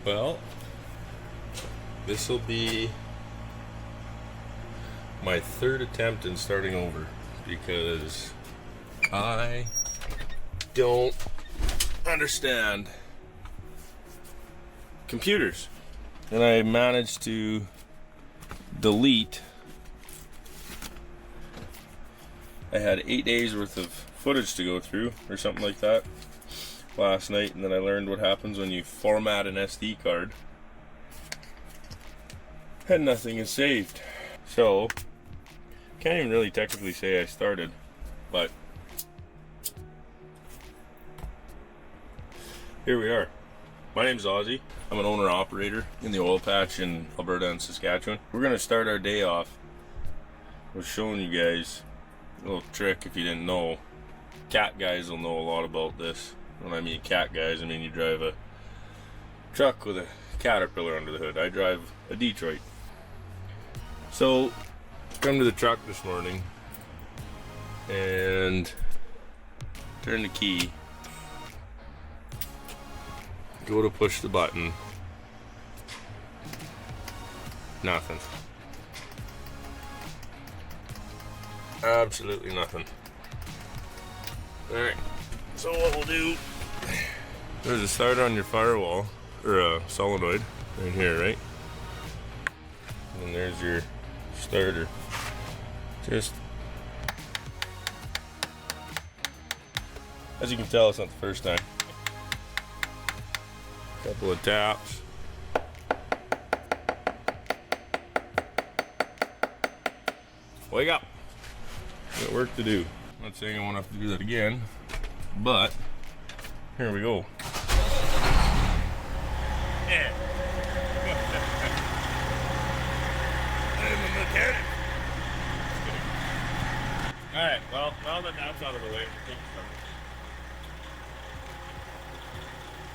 Well, this will be my third attempt in starting over because I don't understand computers. And I managed to delete. I had 8 days worth of footage to go through or something like that last night, and then I learned what happens when you format an SD card and nothing is saved. So can't even really technically say I started, but here we are. My name's Ozzy. I'm an owner-operator in the oil patch in Alberta and Saskatchewan. We're gonna start our day off with showing you guys a little trick. If you didn't know, cat guys will know a lot about this. When I mean cat guys, I mean you drive a truck with a Caterpillar under the hood. I drive a Detroit. So, come to the truck this morning and turn the key, go to push the button, nothing. Absolutely nothing. Alright, so what we'll do, there's a starter on your firewall, or a solenoid, right here, right? And there's your starter. Just, as you can tell, it's not the first time. Couple of taps. Wake up! Got work to do. I'm not saying I won't have to do that again, but here we go. Yeah. I'm a mechanic. Alright, well, now that that's out of the way, we'll take it from.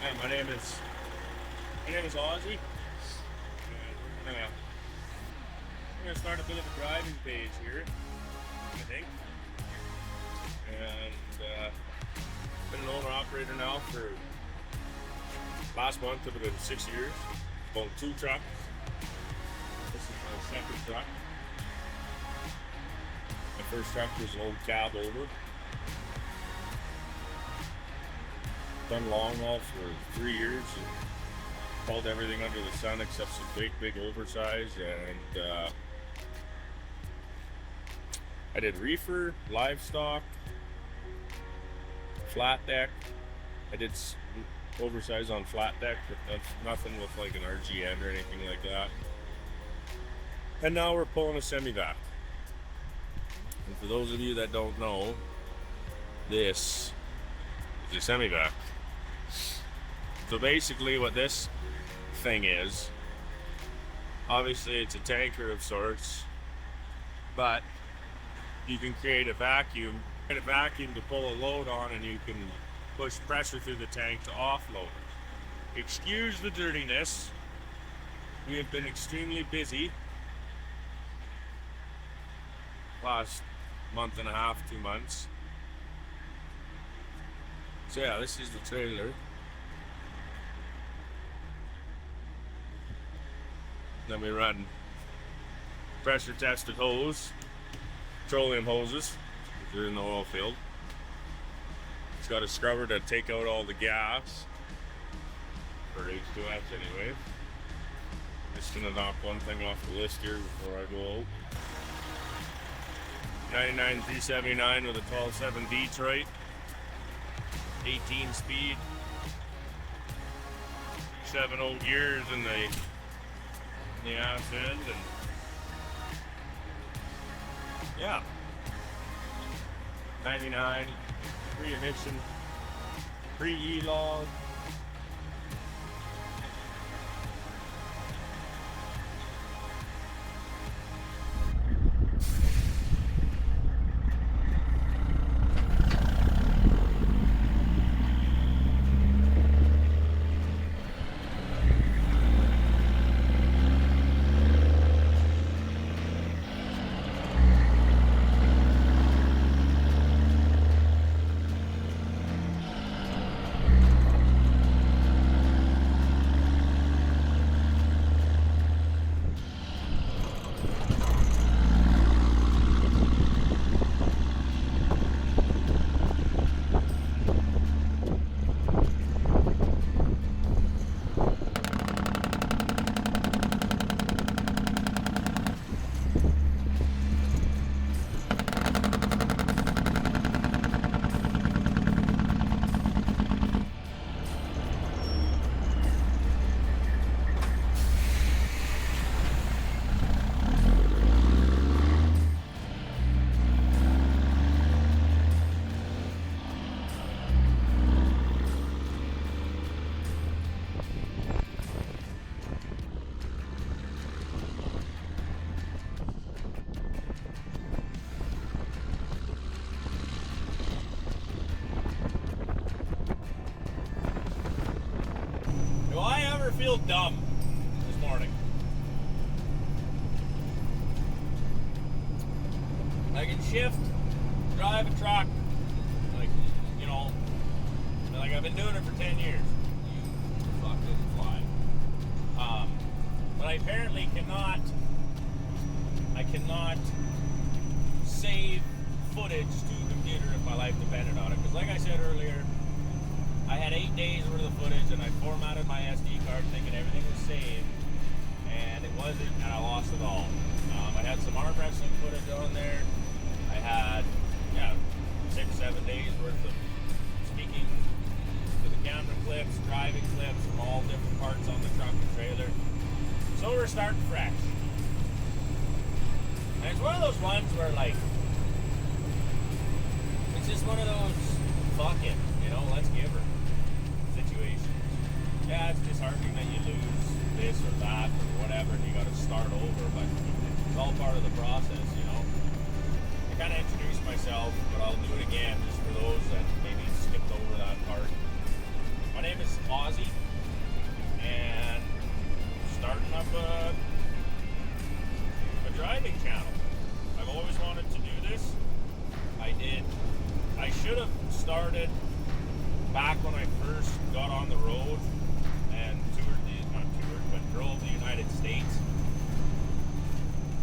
Hey, my name is Ozzy. And we're gonna start a bit of a driving page here, I think. And been an owner operator now for last month of about 6 years. Owned 2 trucks. This is my second truck. My first truck was an old cab over. Done long haul for 3 years and hauled everything under the sun except some big oversize, and I did reefer, livestock, flat deck. I did oversize on flat deck, but that's nothing with like an RGN or anything like that. And now we're pulling a semi-vac. And for those of you that don't know, this is a semi-vac. So basically what this thing is, obviously it's a tanker of sorts, but you can create a vacuum to pull a load on, and you can push pressure through the tank to offload. Excuse the dirtiness. We have been extremely busy last month and a half, 2 months. So yeah, this is the trailer. Then we run pressure tested hose, petroleum hoses, if you're in the oil field. It's got a scrubber to take out all the gas, or H2S anyway. Just gonna knock one thing off the list here before I go out. 99 379 with a 12.7 Detroit, 18 speed, 7 gears in the ass end, and yeah, 99, pre-emission, pre-E-log. ever feel dumb this morning? I can shift, drive a truck, like, you know, like I've been doing it for 10 years. You fucking fly. But I apparently cannot save footage to the computer if my life depended on it. Because like I said earlier, I had 8 days worth of footage and I formatted my SD card thinking everything was saved, and it wasn't, and I lost it all. I had some arm wrestling footage on there. I had 6-7 days worth of speaking to the camera clips, driving clips from all different parts on the truck and trailer. So we're starting fresh. And it's one of those ones where, like, it's just one of those fuck it, you know, let's give her situations. Yeah, it's disheartening that you lose this or that or whatever and you gotta start over, but it's all part of the process, you know. I kind of introduced myself, but I'll do it again just for those that maybe skipped over that part. My name is Ozzy, and starting up a driving channel. I've always wanted to do this. I did. I should have started back when I first got on the road and drove the United States.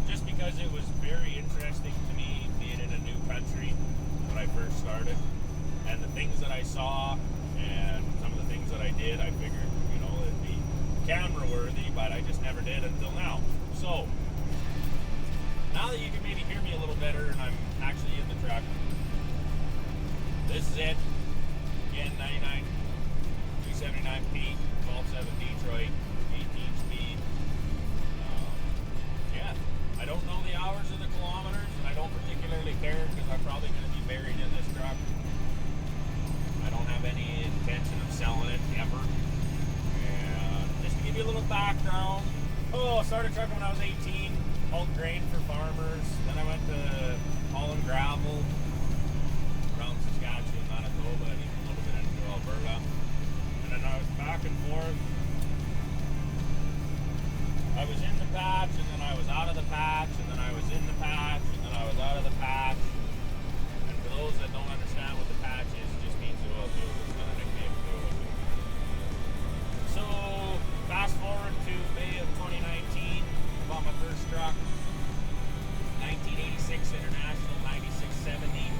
Just because it was very interesting to me being in a new country when I first started. And the things that I saw and some of the things that I did, I figured, you know, it'd be camera worthy, but I just never did until now. So, now that you can maybe hear me a little better and I'm actually in the truck, this is it. Again, 99, 279P, 12.7 Detroit, 18 speed. Yeah, I don't know the hours or the kilometers, and I don't particularly care because I'm probably going to be buried in this truck. I don't have any intention of selling it ever. And just to give you a little background, I started trucking when I was 18, hauled grain for farmers. Then I went to hauling gravel around Saskatchewan, Manitoba, and even a little bit into Alberta. And then I was back and forth. I was in the patch, and then I was out of the patch, and then I was in the patch, and then I was out of the patch. And for those that don't understand what the patch is, it just means the oil field. It's not a nickname for the oil field. So, fast forward to May of 2019, bought my first truck. 1986 International 9670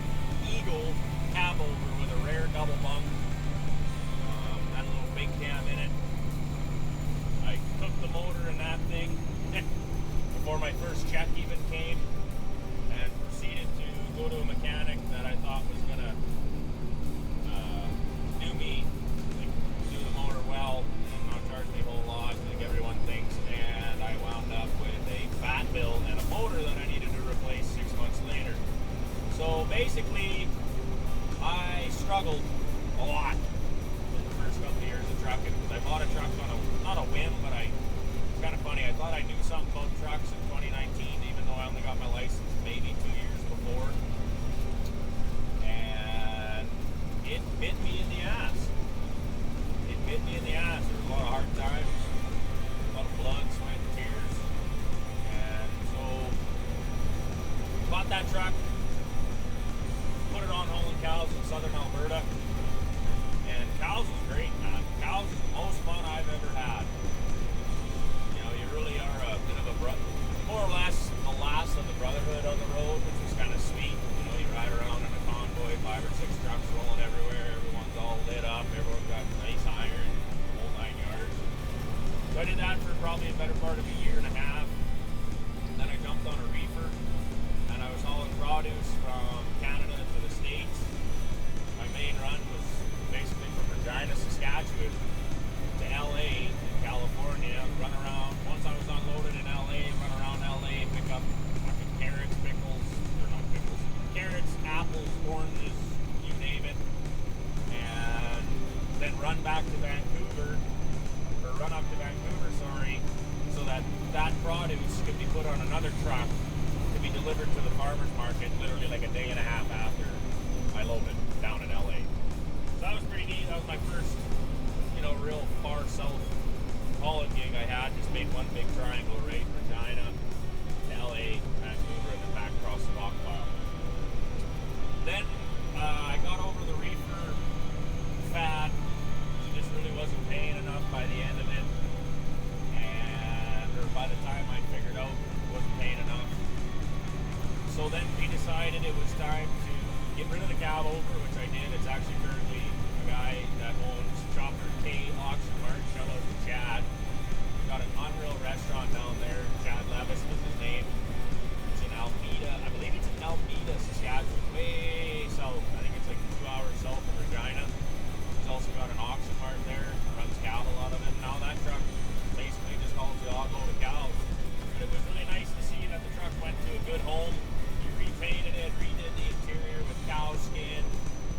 Eagle cab over with a rare double bunk. Had a little big cam in it. I took the motor in that thing before my first check even came and proceeded to go to a mechanic that I thought was gonna do me, like, do the motor well and not charge me a whole lot like everyone thinks, and I wound up with a fat bill and a motor that I needed to replace 6 months later. So basically, I struggled a lot in the first couple of years of trucking because I bought a truck on not a whim, but it's kind of funny. I thought I knew something about trucks in 2019, even though I only got my license maybe 2 years before. And it bit me in the ass. It bit me in the ass. There was a lot of hard times, a lot of blood, sweat, and tears. And so, bought that truck, put it on hauling cows in southern Alberta. And cows was great, man. Cows is the most fun I've ever had. You know, you really are a bit of a more or less the last of the brotherhood on the road, which is kind of sweet. You know, you ride around in a convoy, 5 or 6 trucks rolling everywhere. Everyone's all lit up. Everyone's got nice iron, the whole 9 yards. So I did that for probably a better part of a year and a half. Then I jumped on a reefer, and I was hauling produce from Canada to the States. My main run was basically from Regina, Saskatchewan to LA, California, run around. Once I was unloaded in LA, run around LA, pick up fucking carrots, pickles, or not pickles, carrots, apples, oranges, you name it, and then run back to Vancouver, or run up to Vancouver, sorry, so that that produce could be put on another truck to be delivered to the farmer's market literally like a day and a half after I loaded down in LA. So that was pretty neat. That was my first, you know, real far south Chad, just made one big triangle, right? Regina to LA, Vancouver, and then back across the rock pile. Then I got over the reefer fad. It just really wasn't paying enough by the end of it. Or by the time I figured out it wasn't paying enough. So then we decided it was time to get rid of the cab over, which I did. It's actually currently a guy that owns Chopper K Auction Mart. Shout out to Chad. Got an unreal restaurant down there. Chad Levis was his name. It's in Almeida. I believe it's in Almeida, Saskatchewan, way south. I think it's like 2 hours south of Regina. He's also got an auction mart there. Runs cattle out of it. Now that truck basically just hauls the auto to cows. But it was really nice to see that the truck went to a good home. You repainted it, redid the interior with cow skin,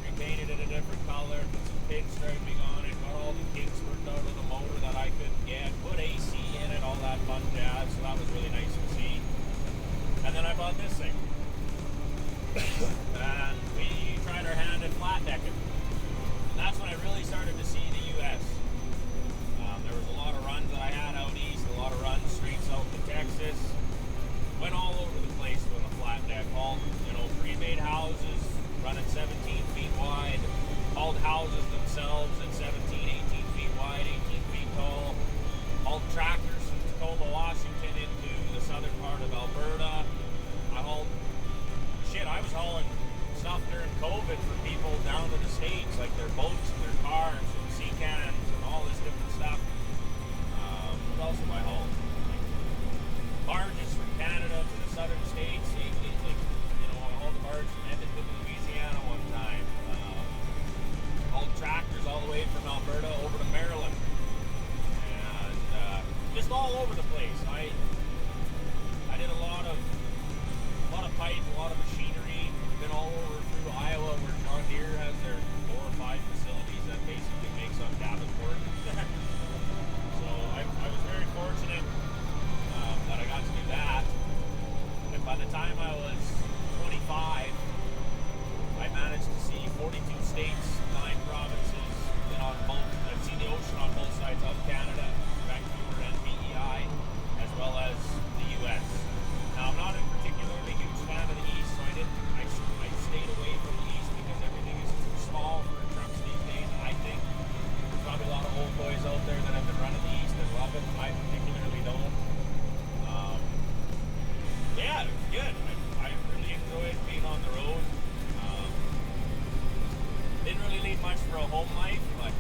repainted it a different color, put some pinstriping on it, got all the kinks worked out of the motor that I couldn't get, put AC in it, all that fun jazz. So that was really nice to see. And then I bought this thing. And we tried our hand at flat decking. And that's when I really started to see the US. There was a lot of runs that I had out east, a lot of runs straight south to Texas. Went all over the place with a flat deck. All, pre-made houses running 17 feet wide. All the houses themselves at 17, 18 feet wide, 18 feet tall. All tractors from Tacoma, Washington into the southern part of Alberta. I was hauling stuff during COVID for people down to the States, like their boats and their cars and sea cannons and all this different stuff. What else have I hauled? Like barges from Canada to the southern states. I hauled the barge from Edmonton to Louisiana one time. Hauled tractors all the way from Alberta over to Maryland. And just all over the place. I did a lot of pipe, a lot of machinery. Been all over through Iowa where John Deere has their 4 or 5 facilities that basically makes up Davenport. So I was very fortunate that I got to do that. And by the time I was 25, I managed to see 42 states, 9 provinces, and I've seen the ocean on both sides of Canada, Vancouver and PEI, as well as the US. Now I'm not a particularly huge fan of the East, so I stayed away from the East because everything is too small for trucks these days. I think there's probably a lot of old boys out there that have been running the East and love it. I particularly don't. Yeah, it was good. I really enjoyed being on the road. Didn't really need much for a home life, but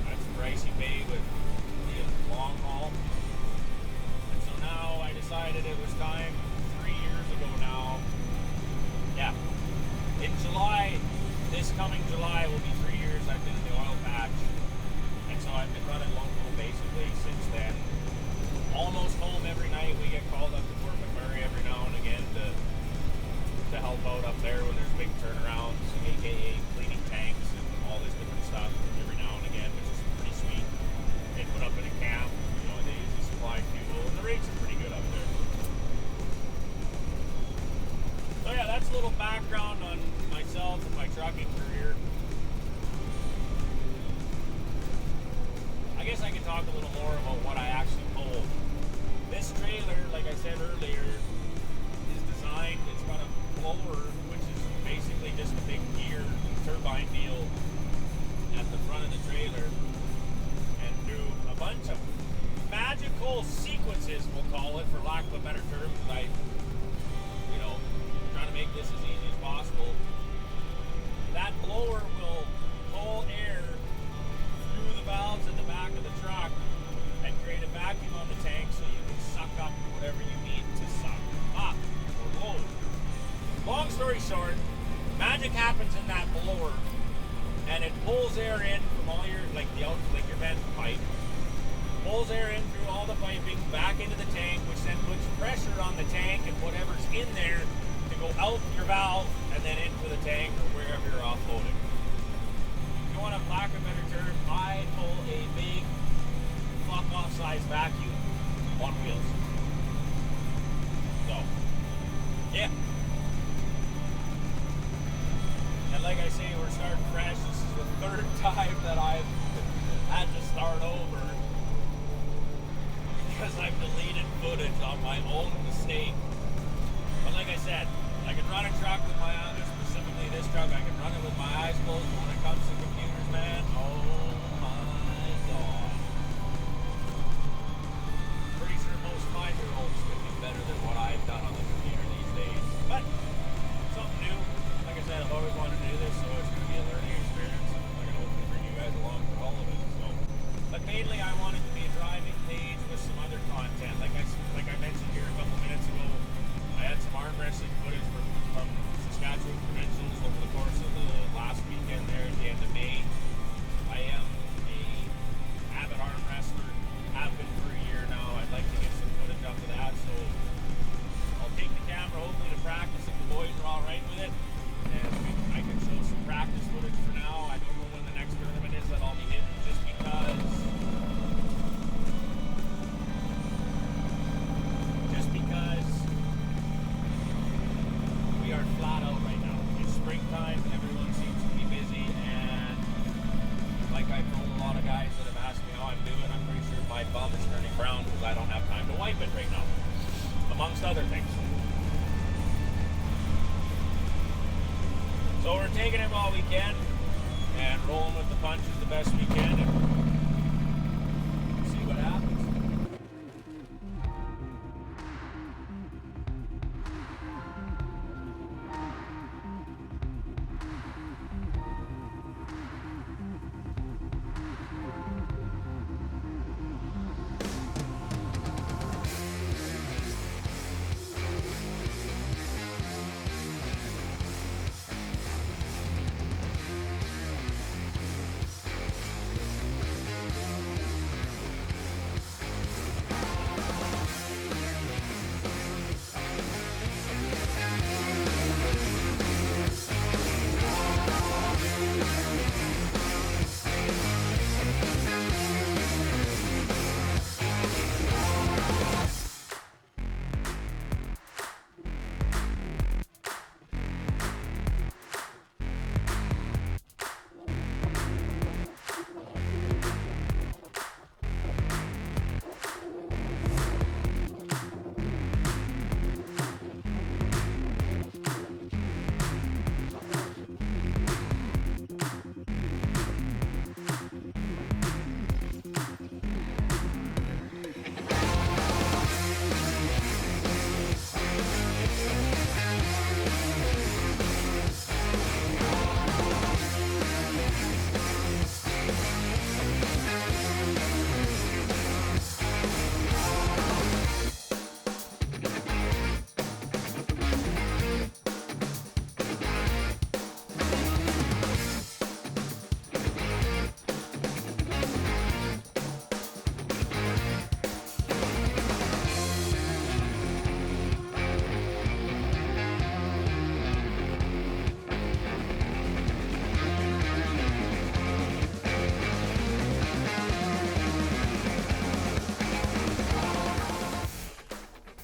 that's the price you pay with the long haul. And so now I decided it was time, 3 years ago now. Yeah. In July, this coming July will be 3 years I've been in the oil patch. And so I've been running local basically since then. Almost home every night. We get called up to Fort McMurray every now and again to help out up there when there's big turnarounds, aka cleaning tanks and all this different stuff every now and again, which is pretty sweet. They put up in a camp, they usually supply fuel, and the rates are pretty good up there. So yeah, that's a little background on myself and my trucking career. I guess I can talk a little more about what I actually pulled. This trailer, like I said earlier, is designed, it's got a blower, which is basically just a big gear turbine deal at the front of the trailer. And through a bunch of magical sequences, we'll call it, for lack of a better term, because trying to make this as easy as possible. That blower will pull air through the valves in the back of the truck and create a vacuum on the tank so you can suck up whatever you need to suck up or load. Long story short, magic happens in that blower and it pulls air in from all your, your vent pipe, pulls air in through all the piping back into the tank, which then puts pressure on the tank and whatever's in there to go out your valve and then into the tank or wherever you're offloading. If you want a lack of a better term, I pull a big fuck-off size vacuum on wheels. So, yeah. And like I say, we're starting fresh. This is the 3rd time that I've had to start over. from my own mistake. But like I said, I can run a truck with my eyes, specifically this truck, I can run it with my eyes closed. But when it comes to computers, man, oh my god. Pretty sure most 5-year-olds could do better than what I've done on the computer these days. But something new. Like I said, I've always wanted to do this, so it's going to be a learning experience. And I'm going to hopefully bring you guys along for all of it. So, but mainly I wanted to be a driving page with some other content. Like I mentioned here a couple minutes ago, I had some arm wrestling footage from Saskatchewan provincials over the course of the last weekend there at the end of May. I am a avid arm wrestler, have been for a year now. I'd like to get some footage up of that, so I'll take the camera hopefully to practice if the boys are alright with it. And I can show some practice footage for now. I don't know when the next tournament is that I'll be hitting, just because we are flat out right now. It's springtime, everyone seems to be busy, and like I've told a lot of guys that have asked me how I'm doing, I'm pretty sure my bum is turning brown because I don't have time to wipe it right now, amongst other things. So we're taking it while we can and rolling with the punches the best we can and see what happens.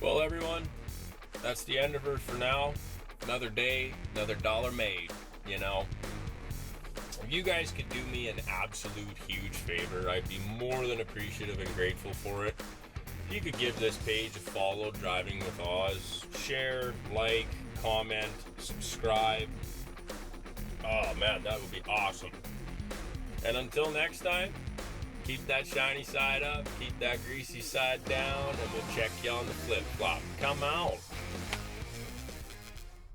Well, everyone, that's the end of her for now. Another day, another dollar made, you know. If you guys could do me an absolute huge favor, I'd be more than appreciative and grateful for it. If you could give this page a follow, Driving with Oz, share, like, comment, subscribe. Oh man, that would be awesome. And until next time, keep that shiny side up, keep that greasy side down, and we'll check you on the flip-flop. Come out.